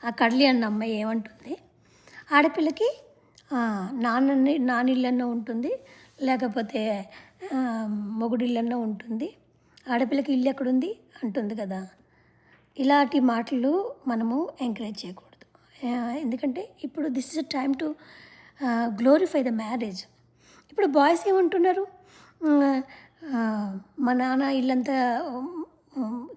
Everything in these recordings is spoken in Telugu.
ఆ కడలి అన్న అమ్మాయి ఏమంటుంది, ఆడపిల్లకి నానిళ్ళన్నా ఉంటుంది, లేకపోతే మొగుడిళ్ళన్నా ఉంటుంది, ఆడపిల్లకి ఇల్లు ఎక్కడుంది అంటుంది కదా. ఇలాంటి మాటలు మనము ఎంకరేజ్ చేయకూడదు. ఎందుకంటే ఇప్పుడు this is a time to glorify the marriage. ఇప్పుడు బాయ్స్ ఏమంటున్నారు, మా నాన్న ఇల్లంతా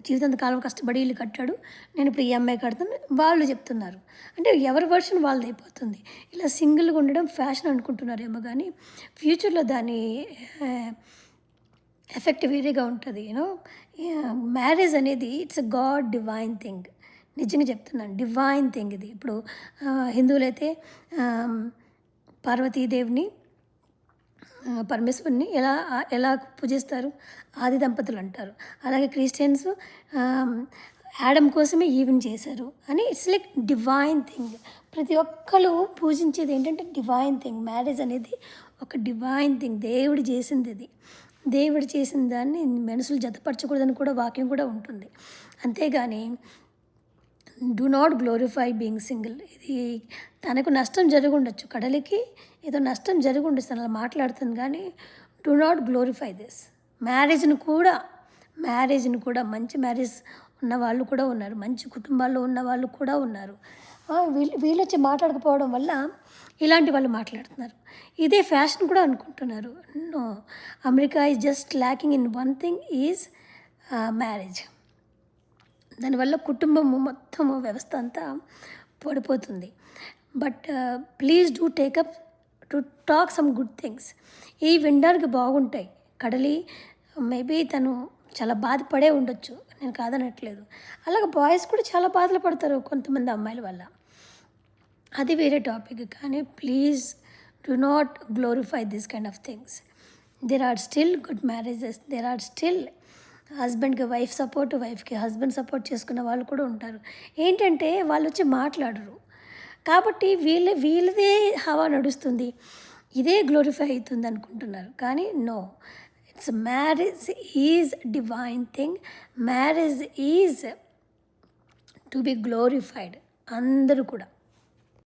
జీవితాంతకాలం కష్టపడి ఇల్లు కట్టాడు, నేను ఇప్పుడు ఈఎంఐ కడతాను వాళ్ళు చెప్తున్నారు. అంటే ఎవరి వర్షన్ వాళ్ళది అయిపోతుంది. ఇలా సింగిల్గా ఉండడం ఫ్యాషన్ అనుకుంటున్నారేమో కానీ ఫ్యూచర్లో దాని ఎఫెక్ట్ వేరేగా ఉంటుంది. యూనో, మ్యారేజ్ అనేది it's a God divine thing. నిజంగా చెప్తున్నాను, డివైన్ థింగ్ ఇది. ఇప్పుడు హిందువులైతే పార్వతీదేవిని పరమేశ్వరుని ఎలా పూజిస్తారు, ఆది దంపతులు అంటారు. అలాగే క్రిస్టియన్స్ యాడమ్ కోసమే ఈవెన్ చేశారు అని. It's like divine thing. ప్రతి ఒక్కరు పూజించేది ఏంటంటే డివైన్ థింగ్. మ్యారేజ్ అనేది ఒక డివైన్ థింగ్, దేవుడు చేసింది అది. దేవుడు చేసిన దాన్ని మనుషులు జతపరచకూడదని కూడా వాక్యం కూడా ఉంటుంది. అంతేగాని do not glorify being single. ఇది తనకు నష్టం జరిగి ఉండొచ్చు, కడలికి ఏదో నష్టం జరిగి ఉండొచ్చు, తను అలా మాట్లాడుతుంది. కానీ డూ నాట్ గ్లోరిఫై దిస్. మ్యారేజ్ని కూడా మంచి మ్యారేజ్ ఉన్న వాళ్ళు కూడా ఉన్నారు, మంచి కుటుంబాల్లో ఉన్న వాళ్ళు కూడా ఉన్నారు. వీళ్ళు వచ్చి మాట్లాడకపోవడం వల్ల ఇలాంటి వాళ్ళు మాట్లాడుతున్నారు. ఇదే ఫ్యాషన్ కూడా అనుకుంటున్నారు. No, America is just lacking in one thing is marriage. దానివల్ల కుటుంబము మొత్తము వ్యవస్థ అంతా పడిపోతుంది. But please do take up to talk some good things. ఇవి వినడానికి బాగుంటాయి. కడలి మేబీ తను చాలా బాధపడే ఉండొచ్చు, నేను కాదనట్లేదు. అలాగే బాయ్స్ కూడా చాలా బాధలు పడతారు కొంతమంది అమ్మాయిల వల్ల, అది వేరే టాపిక్. కానీ please do not glorify this kind of things. There are still good marriages, there are still హస్బెండ్కి వైఫ్ సపోర్ట్, వైఫ్కి హస్బెండ్ సపోర్ట్ చేసుకున్న వాళ్ళు కూడా ఉంటారు. ఏంటంటే వాళ్ళు వచ్చి మాట్లాడరు కాబట్టి వీళ్ళదే హవా నడుస్తుంది, ఇదే గ్లోరిఫై అవుతుంది అనుకుంటున్నారు. కానీ no, it's marriage is divine thing. Marriage is to be glorified. అందరూ కూడా